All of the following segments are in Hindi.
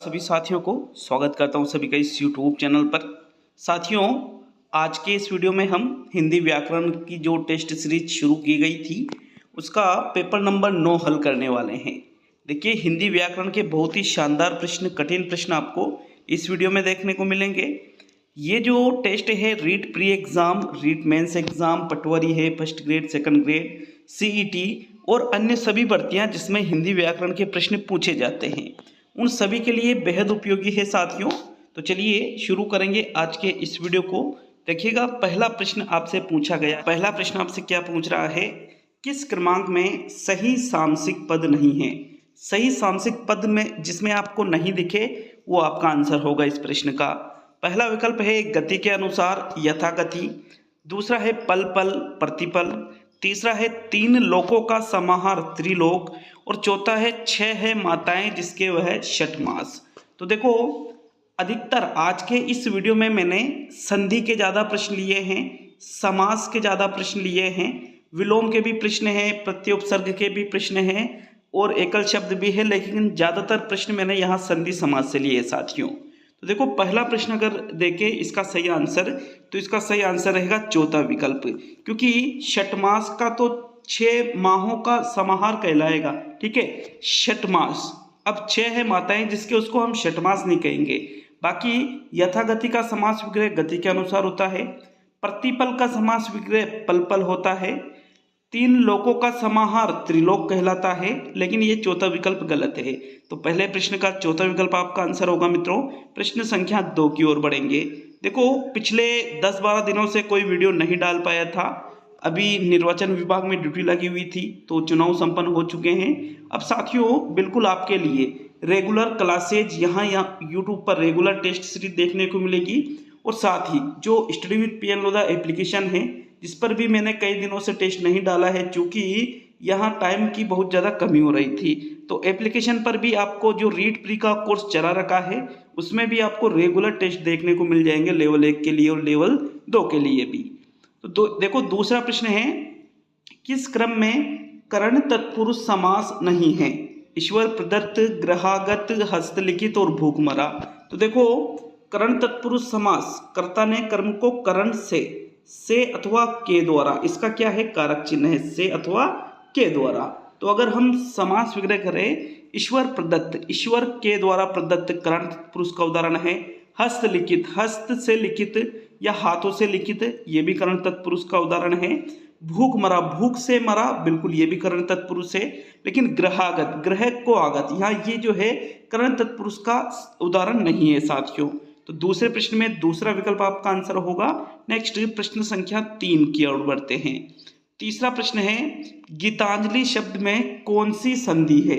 सभी साथियों को स्वागत करता हूं सभी का इस YouTube चैनल पर। साथियों, आज के इस वीडियो में हम हिंदी व्याकरण की जो टेस्ट सीरीज शुरू की गई थी उसका पेपर नंबर 9 हल करने वाले हैं। देखिए, हिंदी व्याकरण के बहुत ही शानदार प्रश्न, कठिन प्रश्न आपको इस वीडियो में देखने को मिलेंगे। ये जो टेस्ट है REET pre exam, REET mains exam, patwari है, first grade, second grade, CET और अन्य सभी भर्तियाँ जिसमें हिंदी व्याकरण के प्रश्न पूछे जाते हैं, उन सभी के लिए बेहद उपयोगी है साथियों। तो चलिए शुरू करेंगे आज के इस वीडियो को। देखिएगा, पहला प्रश्न आपसे पूछा गया। पहला प्रश्न आपसे क्या पूछ रहा है? किस क्रमांक में सही सामसिक पद नहीं है? सही सामसिक पद में जिसमें आपको नहीं दिखे वो आपका आंसर होगा इस प्रश्न का। पहला विकल्प है गति के अनुसार, यथागति। दूसरा है पल पल, प्रतिपल। तीसरा है तीन लोकों का समाहार, त्रिलोक। और चौथा है 6 है माताएं जिसके वह षटमास। तो देखो, अधिकतर आज के इस वीडियो में मैंने संधि के ज़्यादा प्रश्न लिए हैं, समास के ज़्यादा प्रश्न लिए हैं, विलोम के भी प्रश्न हैं, प्रत्युपसर्ग के भी प्रश्न हैं और एकल शब्द भी है, लेकिन ज़्यादातर प्रश्न मैंने यहाँ संधि समास से लिए साथियों। तो देखो, पहला प्रश्न अगर देखें इसका सही आंसर, तो इसका सही आंसर रहेगा चौथा विकल्प, क्योंकि षटमास का तो 6 माहों का समाहार कहलाएगा। ठीक है, षटमास। अब 6 है माताएं जिसके उसको हम षटमास नहीं कहेंगे। बाकी यथागति का समास विग्रह गति के अनुसार होता है, प्रतिपल का समास विग्रह पल पल होता है, तीन लोकों का समाहार त्रिलोक कहलाता है, लेकिन ये चौथा विकल्प गलत है। तो पहले प्रश्न का चौथा विकल्प आपका आंसर होगा मित्रों। प्रश्न संख्या 2 की ओर बढ़ेंगे। देखो, पिछले 10-12 दिनों से कोई वीडियो नहीं डाल पाया था। अभी निर्वाचन विभाग में ड्यूटी लगी हुई थी, तो चुनाव संपन्न हो चुके हैं। अब साथियों, बिल्कुल आपके लिए रेगुलर क्लासेज यहाँ यूट्यूब पर रेगुलर टेस्ट सीरीज देखने को मिलेगी, और साथ ही जो study with PN Lodha application है जिस पर भी मैंने कई दिनों से टेस्ट नहीं डाला है, क्योंकि यहाँ टाइम की बहुत ज़्यादा कमी हो रही थी। तो एप्लीकेशन पर भी आपको जो रीट प्री का कोर्स चला रखा है उसमें भी आपको रेगुलर टेस्ट देखने को मिल जाएंगे, लेवल 1 के लिए और लेवल 2 के लिए भी। तो देखो, दूसरा प्रश्न है किस क्रम में करण तत्पुरुष समास नहीं है? ईश्वर प्रदत्त, ग्रहागत, हस्तलिखित और भूखमरा। तो देखो, करण तत्पुरुष समास, कर्ता ने कर्म को करण से अथवा के द्वारा, इसका क्या है? कारक चिन्ह है, से अथवा के द्वारा। तो अगर हम समास विग्रह करें, ईश्वर प्रदत्त, ईश्वर के द्वारा प्रदत्त करण तत्पुरुष का उदाहरण है हस्तलिखित, हस्त से लिखित या हाथों से लिखित, ये भी करण तत्पुरुष का उदाहरण है। भूख मरा, भूख से मरा, बिल्कुल ये भी करण तत्पुरुष है। लेकिन ग्रहागत, ग्रह को आगत, यहाँ ये जो है करण तत्पुरुष का उदाहरण नहीं है साथियों। तो दूसरे प्रश्न में दूसरा विकल्प आपका आंसर होगा। नेक्स्ट प्रश्न संख्या 3 की ओर बढ़ते हैं। तीसरा प्रश्न है गीतांजलि शब्द में कौन सी संधि है?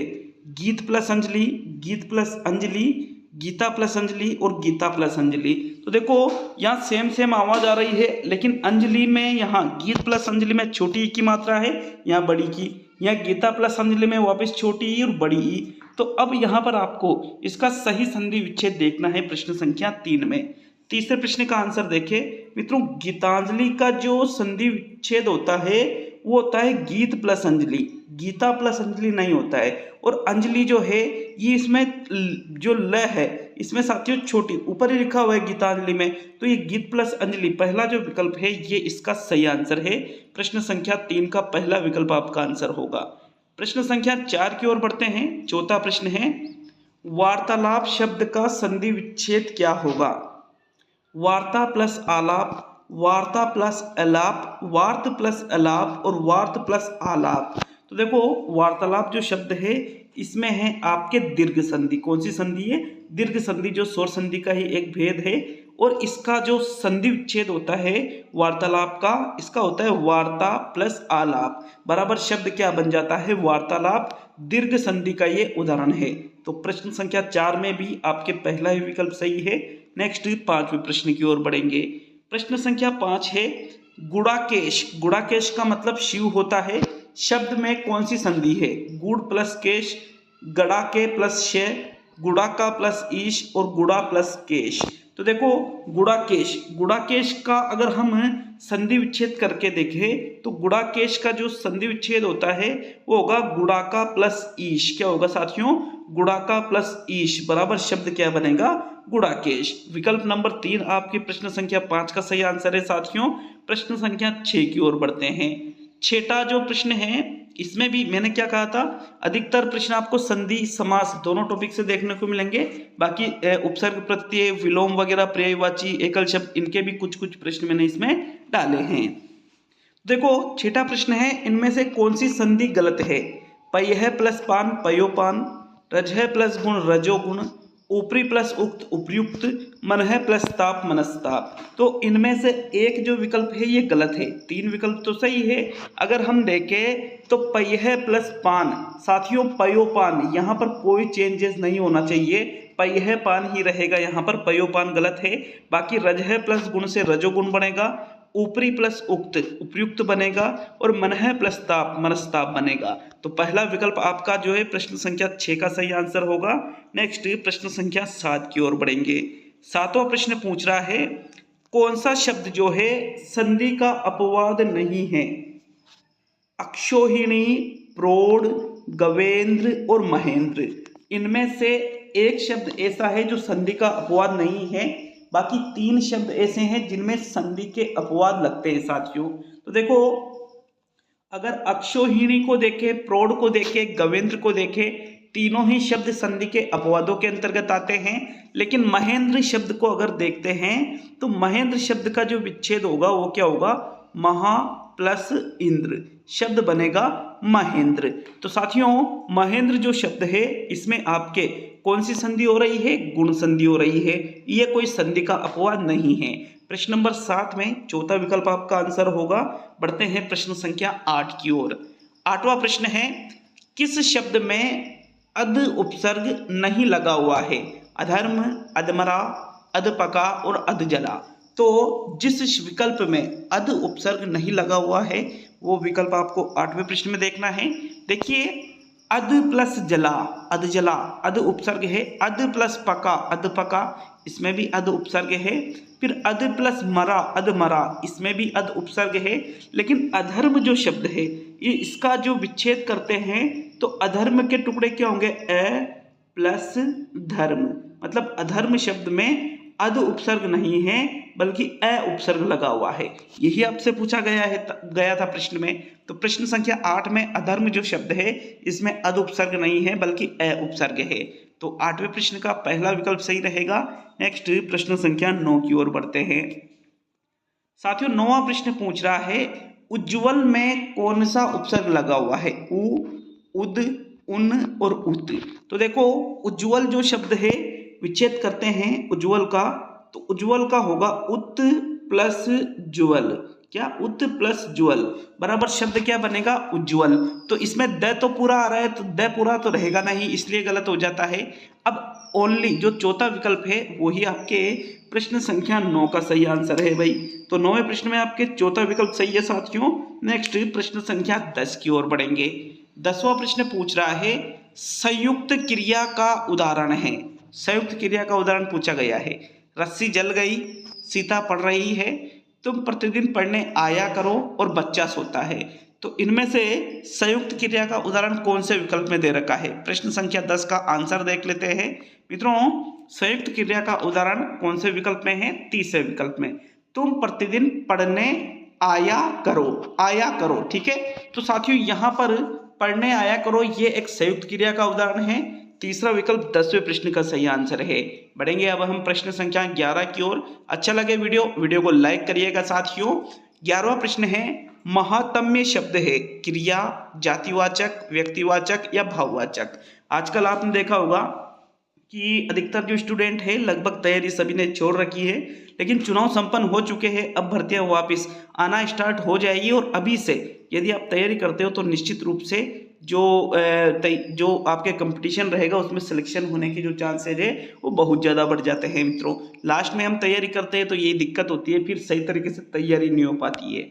गीत प्लस अंजलि, गीत प्लस अंजलि, गीता प्लस अंजलि और गीता प्लस अंजलि। तो देखो, यहाँ सेम आवाज आ रही है, लेकिन अंजलि में यहाँ गीत प्लस अंजलि में छोटी ई की मात्रा है, यहाँ बड़ी की। यहाँ गीता प्लस अंजलि में वापस छोटी ई और बड़ी ई। तो अब यहाँ पर आपको इसका सही संधि विच्छेद देखना है प्रश्न संख्या 3 में। तीसरे प्रश्न का आंसर देखें मित्रों, गीतांजलि का जो संधि विच्छेद होता है वो होता है गीत प्लस अंजलि, गीता प्लस अंजलि नहीं होता है। और अंजलि जो है ये इसमें जो ल है इसमें साथियों छोटी, ऊपर ही लिखा हुआ है गीतांजलि में, तो ये गीत प्लस अंजलि पहला जो विकल्प है ये इसका सही आंसर है। प्रश्न संख्या 3 का पहला विकल्प आपका आंसर होगा। प्रश्न संख्या 4 की ओर बढ़ते हैं। चौथा प्रश्न है वार्तालाप शब्द का संधि विच्छेद क्या होगा? वार्ता प्लस आलाप, वार्ता प्लस अलाप, वार्त प्लस अलाप और वार्त प्लस आलाप। तो देखो, वार्तालाप जो शब्द है इसमें है आपके दीर्घ संधि। कौन सी संधि है? दीर्घ संधि, जो स्वर संधि का ही एक भेद है। और इसका जो संधि विच्छेद होता है वार्तालाप का, इसका होता है वार्ता प्लस आलाप बराबर शब्द क्या बन जाता है? वार्तालाप। दीर्घ संधि का ये उदाहरण है। तो प्रश्न संख्या 4 में भी आपके पहला ही विकल्प सही है। नेक्स्ट 5वें प्रश्न की ओर बढ़ेंगे। प्रश्न संख्या 5 है गुड़ाकेश। गुड़ाकेश का मतलब शिव होता है। शब्द में कौन सी संधि है? गुड़ प्लस केश, गड़ा के प्लस शे, गुड़ा का प्लस ईश और गुड़ा प्लस केश। तो देखो गुणाकेश, गुणाकेश का अगर हम संधि विच्छेद करके देखें तो गुणाकेश का जो संधि विच्छेद होता है वो होगा गुणाका प्लस ईश। क्या होगा साथियों? गुणाका प्लस ईश बराबर शब्द क्या बनेगा? गुणाकेश। विकल्प नंबर 3 आपके प्रश्न संख्या 5 का सही आंसर है साथियों। प्रश्न संख्या 6 की ओर बढ़ते हैं। छठा जो प्रश्न है इसमें भी मैंने क्या कहा था, अधिकतर प्रश्न आपको संधि समास दोनों टॉपिक से देखने को मिलेंगे। बाकी उपसर्ग प्रत्यय विलोम वगैरह पर्यायवाची एकल शब्द इनके भी कुछ कुछ प्रश्न मैंने इसमें डाले हैं। देखो छठा प्रश्न है, इनमें से कौन सी संधि गलत है? पयः प्लस पान पयोपान, रजः प्लस गुण रजोगुण, ऊपरी प्लस उक्त उपयुक्त, मनः प्लस ताप मनस्ताप। तो इनमें से एक जो विकल्प है ये गलत है, 3 विकल्प तो सही है। अगर हम देखें तो पयः प्लस पान, साथियों पयोपान यहाँ पर कोई चेंजेस नहीं होना चाहिए, पयः पान ही रहेगा, यहाँ पर पयोपान गलत है। बाकी रजः प्लस गुण से रजोगुण बनेगा, ऊपरी प्लस उक्त उपयुक्त बनेगा और मनः प्लस ताप मनस्ताप बनेगा। तो पहला विकल्प आपका जो है प्रश्न संख्या 6 का सही आंसर होगा। नेक्स्ट प्रश्न संख्या 7 की ओर बढ़ेंगे। 7वां प्रश्न पूछ रहा है, कौन सा शब्द जो है संधि का अपवाद नहीं है? अक्षोहिणी, प्रौढ़, गवेंद्र और महेंद्र, इनमें से एक शब्द ऐसा है जो संधि का अपवाद नहीं है। बाकी 3 शब्द ऐसे हैं जिनमें संधि के अपवाद लगते हैं साथियों। तो देखो अगर अक्षोहिणी को देखें, प्रौढ़ को देखें, गवेंद्र को देखें, तीनों ही शब्द संधि के अपवादों के अंतर्गत आते हैं। लेकिन महेंद्र शब्द को अगर देखते हैं तो महेंद्र शब्द का जो विच्छेद होगा वो क्या होगा? महा प्लस इंद्र, शब्द बनेगा महेंद्र। तो साथियों महेंद्र जो शब्द है इसमें आपके कौन सी संधि हो रही है? गुण संधि हो रही है, ये कोई संधि का अपवाद नहीं है। प्रश्न नंबर 7 में चौथा विकल्प आपका आंसर होगा। बढ़ते हैं प्रश्न संख्या 8 की ओर। 8वां प्रश्न है, किस शब्द में अध उपसर्ग नहीं लगा हुआ है? अधर्म, अधमरा, अधपका और अधजला। तो जिस विकल्प में अध उपसर्ग नहीं लगा हुआ है वो विकल्प आपको 8वें प्रश्न में देखना है। देखिए अध प्लस जला, अध जला, अध उपसर्ग है। अध प्लस पका, अध पका, इसमें भी अध उपसर्ग है। फिर अध प्लस मरा, अध मरा, इसमें भी अध उपसर्ग है। लेकिन अधर्म जो शब्द है ये इसका जो विच्छेद करते हैं तो अधर्म के टुकड़े क्या होंगे? अ प्लस धर्म, मतलब अधर्म शब्द में अध उपसर्ग नहीं है बल्कि अ उपसर्ग लगा हुआ है। यही आपसे पूछा गया था प्रश्न में। तो प्रश्न संख्या 8 में अधर्म जो शब्द है इसमें अध उपसर्ग नहीं है बल्कि अ उपसर्ग है। तो 8वें प्रश्न का पहला विकल्प सही रहेगा। नेक्स्ट प्रश्न संख्या 9 की ओर बढ़ते हैं। साथियों 9वां प्रश्न पूछ रहा है, उज्ज्वल में कौन सा उपसर्ग लगा हुआ है? उ, उद, उन और उत। तो देखो उज्ज्वल जो शब्द है विच्छेद करते हैं उज्ज्वल का, तो उज्ज्वल का होगा उत प्लस ज्वल। क्या? उत प्लस ज्वल बराबर शब्द क्या बनेगा? उज्ज्वल। तो इसमें द तो पूरा आ रहा है तो द पूरा तो रहेगा नहीं, इसलिए गलत हो जाता है। अब ओनली जो चौथा विकल्प है वही आपके प्रश्न संख्या 9 का सही आंसर है भाई। तो 9वें प्रश्न में आपके चौथा विकल्प सही है साथियों। नेक्स्ट प्रश्न संख्या 10 की ओर बढ़ेंगे। 10वां प्रश्न पूछ रहा है, संयुक्त क्रिया का उदाहरण है। संयुक्त क्रिया का उदाहरण पूछा गया है। रस्सी जल गई, सीता पढ़ रही है, तुम प्रतिदिन पढ़ने आया करो और बच्चा सोता है। तो इनमें से संयुक्त क्रिया का उदाहरण कौन से विकल्प में दे रखा है? प्रश्न संख्या 10 का आंसर देख लेते हैं मित्रों। संयुक्त क्रिया का उदाहरण कौन से विकल्प में है? तीसरे विकल्प में। तुम प्रतिदिन पढ़ने आया करो, आया करो, ठीक है। तो साथियों यहाँ पर पढ़ने आया करो ये एक संयुक्त क्रिया का उदाहरण है। तीसरा विकल्प 10वें प्रश्न का सही आंसर है। बढ़ेंगे अब हम प्रश्न संख्या 11 की ओर। अच्छा लगे वीडियो को लाइक करिएगा साथियों। 11वां प्रश्न है, महात्म्य शब्द है क्रिया, जातिवाचक, व्यक्तिवाचक या भाववाचक। आजकल आपने देखा होगा कि अधिकतर जो स्टूडेंट है लगभग तैयारी सभी ने छोड़ रखी है, लेकिन चुनाव संपन्न हो चुके हैं, अब भर्तियां वापस आना स्टार्ट हो जाएगी। और अभी से यदि आप तैयारी करते हो तो निश्चित रूप से जो आपके कंपटीशन रहेगा उसमें सिलेक्शन होने के जो चांसेज है वो बहुत ज़्यादा बढ़ जाते हैं मित्रों। लास्ट में हम तैयारी करते हैं तो यही दिक्कत होती है, फिर सही तरीके से तैयारी नहीं हो पाती है।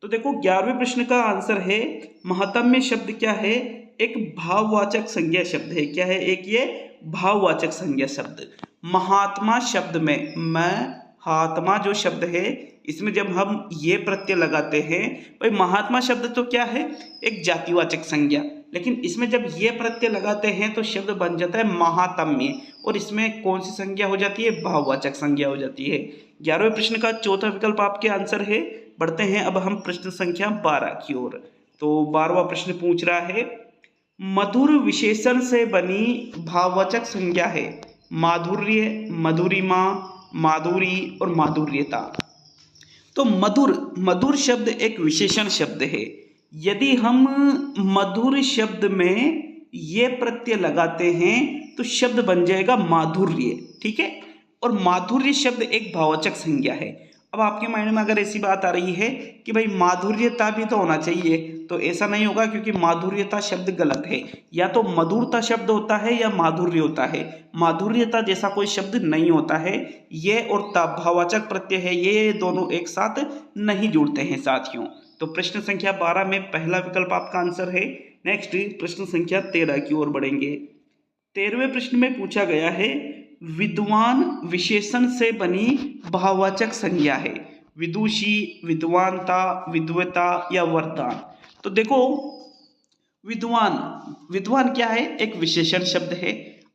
तो देखो 11वें प्रश्न का आंसर है महात्म्य शब्द क्या है? एक भाववाचक संज्ञा शब्द है। क्या है? एक ये भाववाचक संज्ञा शब्द। महात्मा शब्द में महात्मा जो शब्द है इसमें जब हम ये प्रत्यय लगाते हैं, भाई महात्मा शब्द तो क्या है, एक जातिवाचक संज्ञा, लेकिन इसमें जब ये प्रत्यय लगाते हैं तो शब्द बन जाता है महात्म्य, और इसमें कौन सी संज्ञा हो जाती है, भाववाचक संज्ञा हो जाती है। 11वें प्रश्न का चौथा विकल्प आपके आंसर है। बढ़ते हैं अब हम प्रश्न संख्या 12 की ओर। तो 12वां प्रश्न पूछ रहा है, मधुर विशेषण से बनी भाववाचक संज्ञा है माधुर्य, मधुरिमा, माधुरी और माधुर्यता। तो मधुर शब्द एक विशेषण शब्द है। यदि हम मधुर शब्द में ये प्रत्यय लगाते हैं तो शब्द बन जाएगा माधुर्य, ठीक है। और माधुर्य शब्द एक भाववाचक संज्ञा है। अब आपके माइंड में अगर ऐसी बात आ रही है कि भाई माधुर्यता भी तो होना चाहिए, तो ऐसा नहीं होगा, क्योंकि माधुर्यता शब्द गलत है। या तो मधुरता शब्द होता है या माधुर्य होता है, माधुर्यता जैसा कोई शब्द नहीं होता है। ये और ता भाववाचक प्रत्यय है, ये दोनों एक साथ नहीं जुड़ते हैं साथियों। तो प्रश्न संख्या 12 में पहला विकल्प आपका आंसर है। नेक्स्ट प्रश्न संख्या 13 की ओर बढ़ेंगे। 13वें प्रश्न में पूछा गया है, विद्वान विशेषण से बनी भाववाचक संज्ञा है विदुषी, विद्वानता, विद्वता या वरदान। तो देखो विद्वान क्या है, एक विशेषण शब्द है।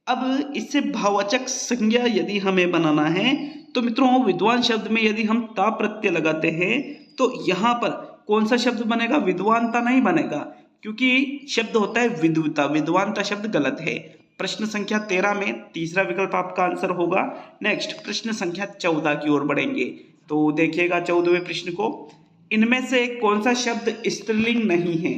अब इससे भाववाचक संज्ञा यदि हमें बनाना है तो मित्रों विद्वान शब्द में यदि हम ता प्रत्यय लगाते हैं तो यहाँ पर कौन सा शब्द बनेगा, विद्वानता नहीं बनेगा, क्योंकि शब्द होता है विद्वता, विद्वानता शब्द गलत है। प्रश्न संख्या 13 में तीसरा विकल्प आपका आंसर होगा। नेक्स्ट प्रश्न संख्या 14 की ओर बढ़ेंगे। तो देखिएगा 14वें प्रश्न को, इनमें से कौन सा शब्द स्त्रीलिंग नहीं है।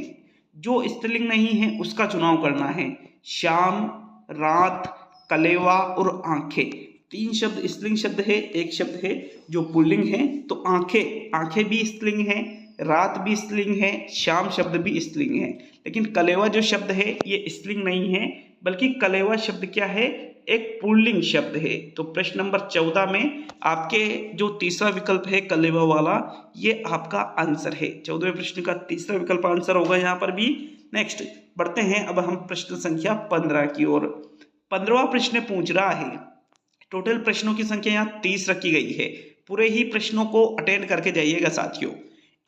जो स्त्रीलिंग नहीं है उसका चुनाव करना है। शाम, रात, कलेवा और आंखें। 3 शब्द स्त्रीलिंग शब्द है, एक शब्द है जो पुल्लिंग है। तो आंखें भी स्त्रीलिंग है, रात भी स्त्रीलिंग है, शाम शब्द भी स्त्रीलिंग है। लेकिन कलेवा जो शब्द है ये स्त्रीलिंग नहीं है, बल्कि कलेवा शब्द क्या है, एक पुल्लिंग शब्द है। तो प्रश्न नंबर 14 में आपके जो तीसरा विकल्प है कलेवा वाला, ये आपका आंसर है। 14वें प्रश्न का तीसरा विकल्प आंसर होगा यहाँ पर भी। नेक्स्ट बढ़ते हैं अब हम प्रश्न संख्या 15 की ओर। 15वां प्रश्न पूछ रहा है, टोटल प्रश्नों की संख्या यहाँ 30 रखी गई है। पूरे ही प्रश्नों को अटेंड करके जाइएगा साथियों।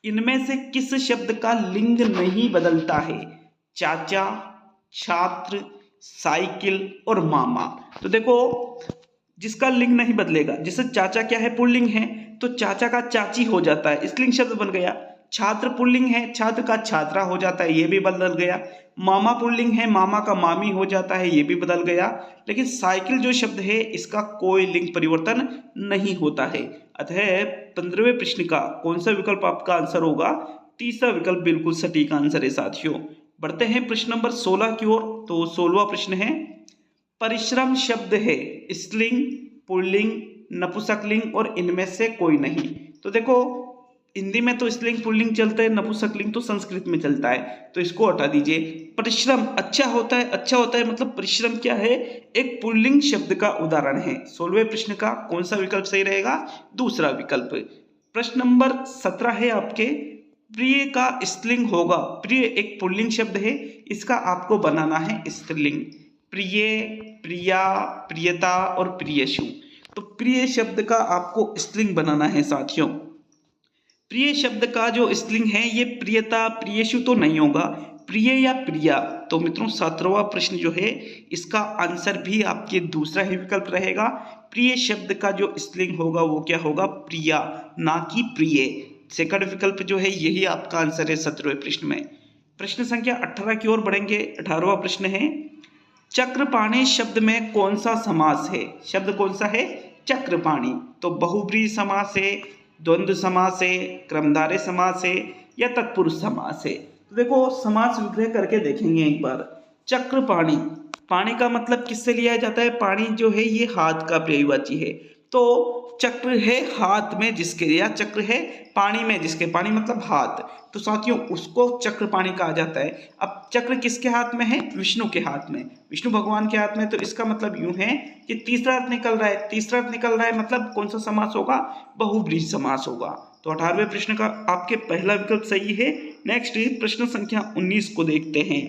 इनमें से किस शब्द का लिंग नहीं बदलता है, चाचा, छात्र, साइकिल और मामा। तो देखो जिसका लिंग नहीं बदलेगा, जैसे चाचा क्या है, पुल्लिंग है, तो चाचा का चाची हो जाता है, स्त्रीलिंग शब्द बन गया। छात्र पुल्लिंग है, छात्र का छात्रा हो जाता है, ये भी बदल गया। मामा पुल्लिंग है, मामा का मामी हो जाता है, ये भी बदल गया। लेकिन साइकिल जो शब्द है इसका कोई लिंग परिवर्तन नहीं होता है। अतः 15वें प्रश्न का कौन सा विकल्प आपका आंसर होगा, तीसरा विकल्प बिल्कुल सटीक आंसर है साथियों। बढ़ते हैं प्रश्न नंबर 16 की ओर। तो 16वां प्रश्न है, परिश्रम शब्द है स्त्रीलिंग, पुल्लिंग, नपुंसकलिंग और इनमें से कोई नहीं। तो देखो हिंदी में तो स्त्रीलिंग पुल्लिंग चलता है, नपुंसकलिंग तो संस्कृत में चलता है, तो इसको हटा दीजिए। परिश्रम अच्छा होता है मतलब परिश्रम क्या है, एक पुल्लिंग शब्द का उदाहरण है। 16वें प्रश्न का कौन सा विकल्प सही रहेगा, दूसरा विकल्प। प्रश्न नंबर 17 है आपके, प्रिय का स्त्रीलिंग होगा। प्रिय एक पुल्लिंग शब्द है, इसका आपको बनाना है स्त्रीलिंग। प्रिय, प्रिया, प्रियता और प्रियशु। तो प्रिय शब्द का आपको स्त्रीलिंग बनाना है साथियों। प्रिय शब्द का जो स्त्रीलिंग है ये प्रियता, प्रियशु तो नहीं होगा, प्रिय या प्रिया। तो मित्रों 17वां प्रश्न जो है इसका आंसर भी आपके दूसरा ही विकल्प रहेगा। प्रिय शब्द का जो स्त्रीलिंग होगा वो क्या होगा, प्रिया, ना कि प्रिय। सेकंड विकल्प जो है यही आपका आंसर है 17वें प्रश्न में। प्रश्न संख्या 18 की ओर बढ़ेंगे। 18वां प्रश्न है, चक्रपाणी शब्द में कौन सा समास है। शब्द कौन सा है, चक्रपाणी। तो बहुब्रीहि समास है, द्वंद्व समास है, क्रमधारय समास है या तत्पुरुष समास है। तो देखो समास विग्रह करके देखेंगे एक बार। चक्रपाणी, पानी का मतलब किससे लिया जाता है, पानी जो है ये हाथ का पर्यायवाची है। तो चक्र है हाथ में जिसके, या चक्र है पानी में जिसके, पानी मतलब हाथ, तो साथियों उसको चक्र पानी कहा जाता है। अब चक्र किसके हाथ में है, विष्णु के हाथ में, विष्णु भगवान के हाथ में। तो इसका मतलब यूं है कि तीसरा अर्थ निकल रहा है, तीसरा अर्थ निकल रहा है मतलब कौन सा समास होगा, बहुब्रीहि समास होगा। तो 18वें प्रश्न का आपके पहला विकल्प सही है। नेक्स्ट प्रश्न संख्या 19 को देखते हैं।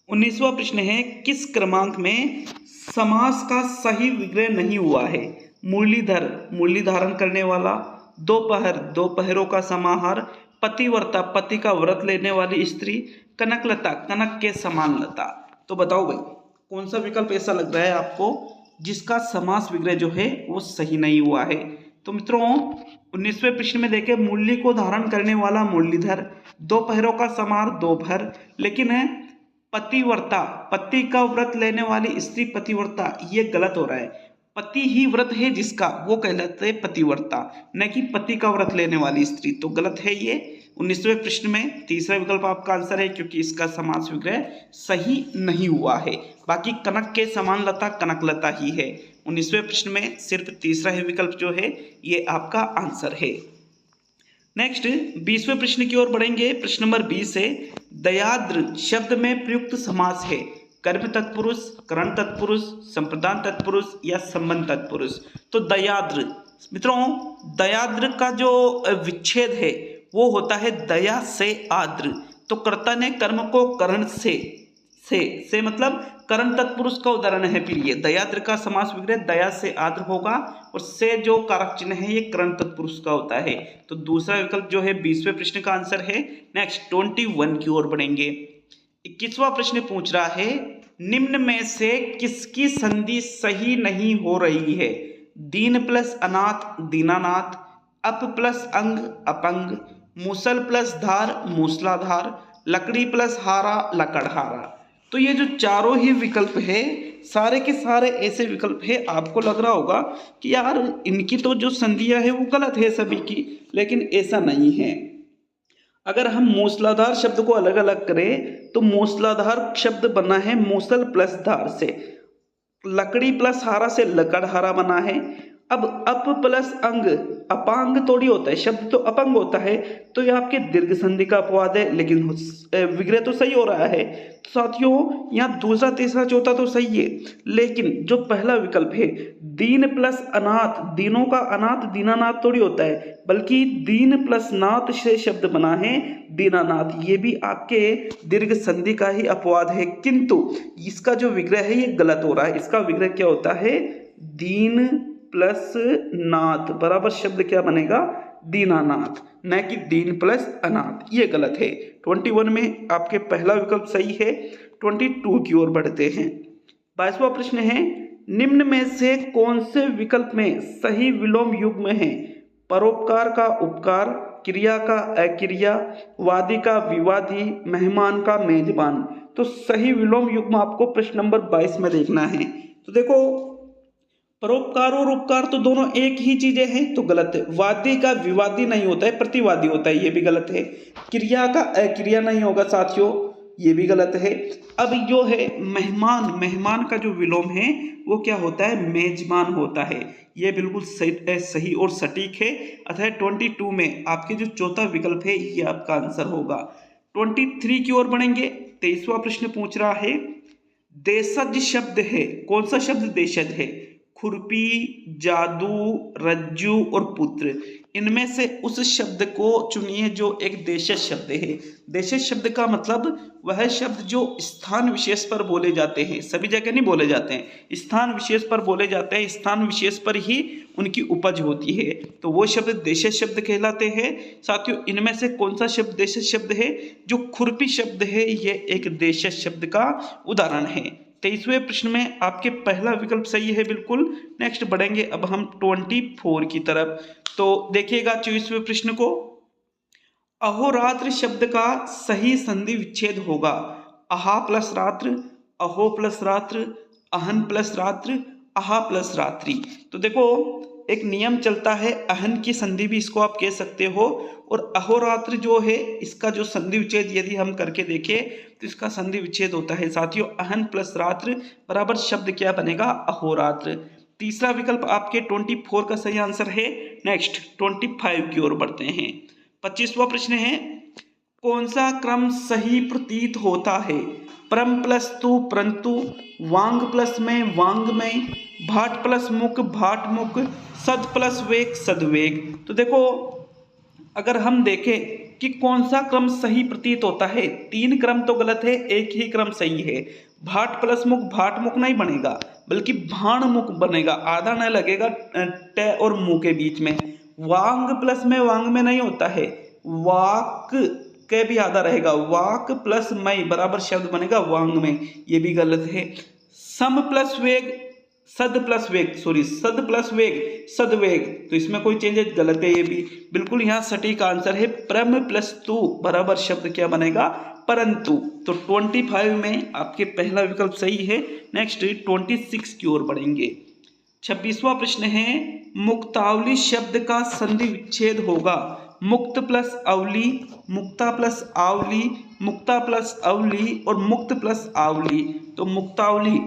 19वां प्रश्न है, किस क्रमांक में समास का सही विग्रह नहीं हुआ है? मुरलीधर, मुरली धारण करने वाला। दोपहर, दोपहरों का समाहार। पतिव्रता, पति का व्रत लेने वाली स्त्री। कनकलता, कनक के समान लता। तो बताओ भाई, कौन सा विकल्प ऐसा लग रहा है आपको जिसका समास विग्रह जो है वो सही नहीं हुआ है? तो मित्रों 19वें प्रश्न में देखें, मुरली को धारण करने वाला मुरलीधर, दोपहरों का समाहार दोपहर, लेकिन है पतिव्रता, पति का व्रत लेने वाली स्त्री पतिव्रता, ये गलत हो रहा है। पति ही व्रत है जिसका, वो कहलाते हैं पतिव्रता, न कि पति का व्रत लेने वाली स्त्री। तो गलत है ये। 19वें प्रश्न में तीसरा विकल्प आपका आंसर है, क्योंकि इसका समास विग्रह सही नहीं हुआ है। बाकी कनक के समान लता कनकलता ही है। 19वें प्रश्न में सिर्फ तीसरा ही विकल्प जो है ये आपका आंसर है। नेक्स्ट 20वें प्रश्न की ओर बढ़ेंगे। प्रश्न नंबर 20 है, दयाद्र शब्द में प्रयुक्त समास है कर्म तत्पुरुष, करण तत्पुरुष, संप्रदान तत्पुरुष या संबंध तत्पुरुष। तो दयाद्र, मित्रों दयाद्र का जो विच्छेद है वो होता है दया से आद्र। तो कर्ता ने कर्म को करण से मतलब करण तत्पुरुष का उदाहरण है। फिर ये दयाद्र का समास विग्रह दया से आद्र होगा, और से जो कारक चिन्ह है ये करण तत्पुरुष का होता है। तो दूसरा विकल्प जो है 20वें प्रश्न का आंसर है। नेक्स्ट 21 की ओर बढ़ेंगे। 21वां प्रश्न पूछ रहा है, निम्न में से किसकी संधि सही नहीं हो रही है? दीन प्लस अनाथ दीनानाथ, अप प्लस अंग अपंग, मूसल प्लस धार मूसलाधार, लकड़ी प्लस हारा लकड़हारा। तो ये जो चारों ही विकल्प है सारे के सारे ऐसे विकल्प है, आपको लग रहा होगा कि यार इनकी तो जो संधियां है वो गलत है सभी की, लेकिन ऐसा नहीं है। अगर हम मूसलाधार शब्द को अलग अलग करें तो मूसलाधार शब्द बना है मूसल प्लस धार से, लकड़ी प्लस हारा से लकड़हारा बना है। अब अप प्लस अंग अपांग थोड़ी होता है, शब्द तो अपंग होता है, तो ये आपके दीर्घ संधि का अपवाद है, लेकिन विग्रह तो सही हो रहा है। तो साथियों यहाँ दूसरा तीसरा चौथा तो सही है, लेकिन जो पहला विकल्प है दीन प्लस अनाथ, दीनों का अनाथ दीनानाथ थोड़ी होता है, बल्कि दीन प्लस नाथ से शब्द बना है दीनानाथ, ये भी आपके दीर्घ संधि का ही अपवाद है, किंतु इसका जो विग्रह है ये गलत हो रहा है। इसका विग्रह क्या होता है? दीन प्लस नाथ बराबर शब्द क्या बनेगा? दीनानाथ, न कि दीन प्लस अनाथ। ये गलत है। 21 में आपके पहला विकल्प सही है। 22 की ओर बढ़ते हैं। 22वां प्रश्न है, निम्न में से कौन से विकल्प में सही विलोम युग्म है? परोपकार का उपकार, क्रिया का अक्रिया, वादी का विवादी, मेहमान का मेजबान। तो सही विलोम युग्म आपको प्रश्न नंबर 22 में देखना है। तो देखो परोपकार और उपकार तो दोनों एक ही चीजें हैं, तो गलत है। वादी का विवादी नहीं होता है, प्रतिवादी होता है, ये भी गलत है। क्रिया का अक्रिया नहीं होगा साथियों, ये भी गलत है। अब जो है मेहमान, मेहमान का जो विलोम है वो क्या होता है? मेजबान होता है। ये बिल्कुल सही और सटीक है। अतः 22 में आपके जो चौथा विकल्प है ये आपका आंसर होगा। 23 की ओर बढ़ेंगे। 23वां प्रश्न पूछ रहा है, देशज शब्द है, कौन सा शब्द देशज है? खुरपी, जादू, रज्जू और पुत्र। इनमें से उस शब्द को चुनिए जो एक देशज शब्द है। देशज शब्द का मतलब वह शब्द जो स्थान विशेष पर बोले जाते हैं, सभी जगह नहीं बोले जाते हैं, स्थान विशेष पर बोले जाते हैं, स्थान विशेष पर ही उनकी उपज होती है, तो वो शब्द देशज शब्द कहलाते हैं। साथियों इनमें से कौन सा शब्द देशज शब्द है? जो खुरपी शब्द है ये एक देशज शब्द का उदाहरण है। 23वें प्रश्न में आपके पहला विकल्प सही है बिल्कुल। नेक्स्ट बढ़ेंगे अब हम 24 की तरफ। तो देखिएगा 24वें प्रश्न को, अहोरात्र शब्द का सही संधि विच्छेद होगा अहा प्लस रात्र, अहो प्लस रात्र, अहन प्लस रात्र, अहा प्लस रात्रि। तो देखो एक नियम चलता है, अहन की संधि भी इसको आप कह सकते हो, और अहोरात्र जो है इसका जो संधि विच्छेद यदि हम करके देखें तो इसका संधि विच्छेद होता है साथियों अहन प्लस रात्र बराबर शब्द क्या बनेगा? अहोरात्र। तीसरा विकल्प आपके 24 का सही आंसर है। नेक्स्ट 25 की ओर बढ़ते हैं। 25वां प्रश्न है, कौन सा क्रम सही प्रतीत होता है? परम प्लस तु परंतु, वांग प्लस में वांग में, भाट प्लस मुख भाट मुख, सद प्लस वेग सदवेग। तो देखो अगर हम देखें कि कौन सा क्रम सही प्रतीत होता है। 3 क्रम तो गलत है, एक ही क्रम सही है। भाट प्लस मुख भाट मुख नहीं बनेगा, बल्कि भाण मुख बनेगा, आधा न लगेगा ट और मुंह के बीच में। वांग प्लस में वांग में नहीं होता है, वाक के भी आधा रहेगा, वाक प्लस मई बराबर शब्द बनेगा वांग में, ये भी गलत है। सम प्लस वेग सद प्लस वेग, सॉरी सद प्लस वेग सदवेग, तो इसमें कोई चेंजेस गलत है, ये भी बिल्कुल यहाँ सटीक आंसर है। प्रम प्लस तु बराबर शब्द क्या बनेगा, परंतु। तो 25 में आपके पहला विकल्प सही है। नेक्स्ट 26 की ओर बढ़ेंगे। 26वां प्रश्न है, मुक्तावली शब्द का संधि विच्छेद होगा। मुक्त प्लस अवली, मुक्ता प्लस आवली, मुक्ता प्लस अवली और मुक्त प्लस आवली। तो मुक्तावली,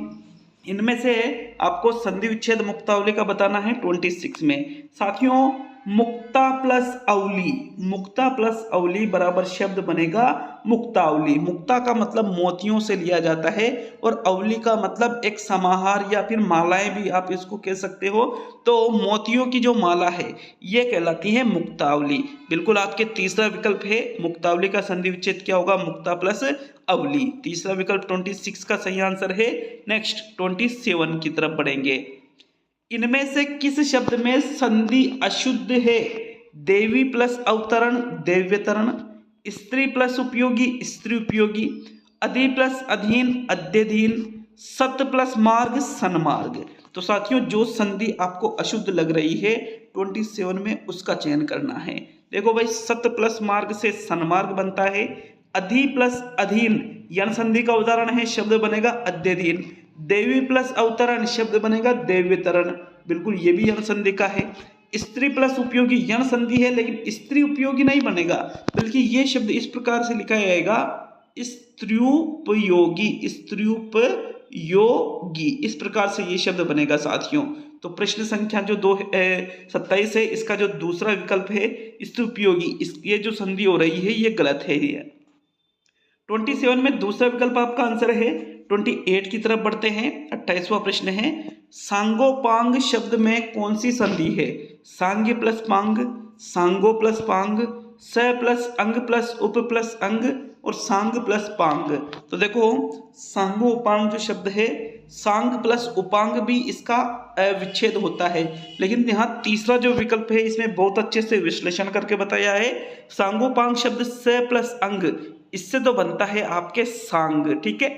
इनमें से आपको संधि विच्छेद मुक्तावली का बताना है 26 में। साथियों मुक्ता प्लस अवली, मुक्ता प्लस अवली बराबर शब्द बनेगा मुक्तावली। मुक्ता का मतलब मोतियों से लिया जाता है और अवली का मतलब एक समाहार या फिर मालाएं भी आप इसको कह सकते हो। तो मोतियों की जो माला है ये कहलाती है मुक्तावली। बिल्कुल आपके तीसरा विकल्प है, मुक्तावली का संधि विच्छेद क्या होगा, मुक्ता प्लस अवली। तीसरा विकल्प 26 का सही आंसर है। नेक्स्ट 27 की तरफ बढ़ेंगे। इनमें से किस शब्द में संधि अशुद्ध है। देवी प्लस अवतरण देव्यतरण, स्त्री प्लस उपयोगी स्त्री उपयोगी, अधि प्लस अधीन अध्यधीन, सत प्लस मार्ग सन्मार्ग। तो साथियों जो संधि आपको अशुद्ध लग रही है 27 में उसका चयन करना है। देखो भाई, सत प्लस मार्ग से सन्मार्ग बनता है। अधि प्लस अधीन यन संधि का उदाहरण है, शब्द बनेगा अध्यधीन। देवी प्लस अवतरण शब्द बनेगा देव्यतरण, बिल्कुल ये भी यन संधि का है। स्त्री प्लस उपयोगी यन संधि है, लेकिन स्त्री उपयोगी नहीं बनेगा, बल्कि ये शब्द इस प्रकार से लिखा जाएगा स्त्र्युपयोगी, स्त्र्युपयोगी, इस प्रकार से ये शब्द बनेगा साथियों। तो प्रश्न संख्या जो 27 है, इसका जो दूसरा विकल्प है स्त्र्युपयोगी, ये जो संधि हो रही है ये गलत है। ये 27 में दूसरा विकल्प आपका आंसर है। 28 की तरफ बढ़ते हैं। 28वां प्रश्न है, सांगोपांग शब्द में कौन सी संधि है। सांग्य प्लस पांग, सांगो प्लस पांग, स प्लस अंग प्लस उप प्लस अंग और सांग प्लस पांग। तो देखो सांगोपांग जो शब्द है, सांग प्लस उपांग भी इसका विच्छेद होता है, लेकिन यहाँ तीसरा जो विकल्प है इसमें बहुत अच्छे से विश्लेषण करके बताया है। सांगोपांग शब्द स प्लस अंग, इससे तो बनता है आपके सांग, ठीक है।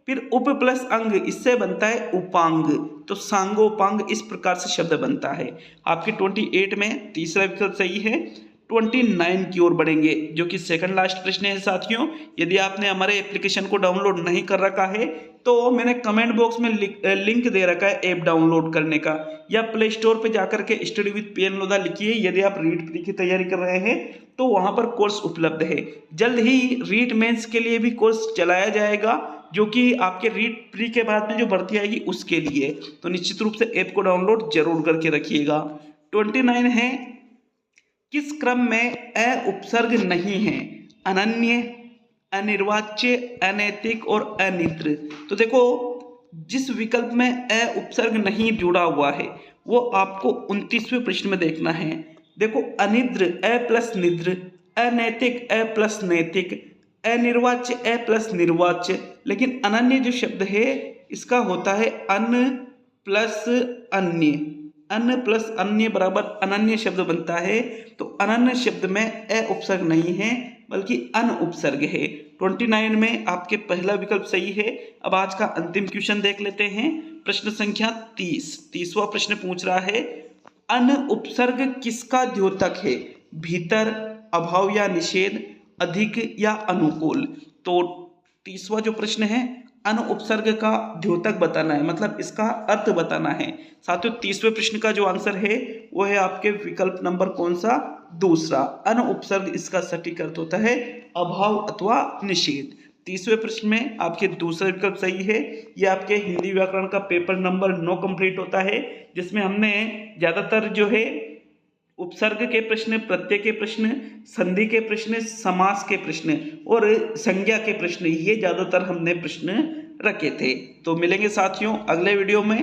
फिर उप प्लस अंग, इससे बनता है उपांग, तो सांगोपांग इस प्रकार से शब्द बनता है। आपके 28 में तीसरा विकल्प सही है। 29 की ओर बढ़ेंगे, जो कि सेकंड लास्ट प्रश्न है साथियों। यदि आपने हमारे एप्लीकेशन को डाउनलोड नहीं कर रखा है तो मैंने कमेंट बॉक्स में लिंक दे रखा है ऐप डाउनलोड करने का, या प्ले स्टोर पे जाकर के स्टडी विद पीएन लोधा लिखिए। यदि आप रीट प्री की तैयारी कर रहे हैं तो वहां पर कोर्स उपलब्ध है। जल्द ही रीट मेंस के लिए भी कोर्स चलाया जाएगा, जो कि आपके रीट प्री के बाद में जो भर्ती आएगी उसके लिए। तो निश्चित रूप से ऐप को डाउनलोड जरूर करके रखिएगा। 29 है, किस क्रम में अ उपसर्ग नहीं है। अनन्य, अनिर्वाच्य, अनैतिक और अनिद्र। तो देखो जिस विकल्प में अ उपसर्ग नहीं जुड़ा हुआ है वो आपको 29वें प्रश्न में देखना है। देखो अनिद्र अ प्लस निद्र, अनैतिक अ प्लस नैतिक, अनिर्वाच्य अ प्लस निर्वाच्य, लेकिन अनन्य जो शब्द है इसका होता है अन प्लस अन्य, अन प्लस अन्य बराबर अनन्य शब्द बनता है। तो अनन्य शब्द में अ उपसर्ग नहीं है बल्कि अन उपसर्ग है। 29 में आपके पहला विकल्प सही है। अब आज का अंतिम क्वेश्चन देख लेते हैं। प्रश्न संख्या 30वां प्रश्न पूछ रहा है, अन उपसर्ग किसका द्योतक है। भीतर, अभाव या निषेध, अधिक या अनुकूल। तो 30वां जो प्रश्न है अन उपसर्ग का द्योतक बताना है, मतलब इसका अर्थ बताना है। साथियों 30वें प्रश्न का जो आंसर है वो है आपके विकल्प नंबर कौन सा, दूसरा। अन उपसर्ग इसका सटीक अर्थ होता है अभाव अथवा निषेध। 30वें प्रश्न में आपके दूसरा विकल्प सही है। ये आपके हिंदी व्याकरण का पेपर नंबर 9 कंप्लीट होता है, जिसमें हमने ज्यादातर जो है उपसर्ग के प्रश्न, प्रत्यय के प्रश्न, संधि के प्रश्न, समास के प्रश्न और संज्ञा के प्रश्न, ये ज्यादातर हमने प्रश्न रखे थे। तो मिलेंगे साथियों अगले वीडियो में।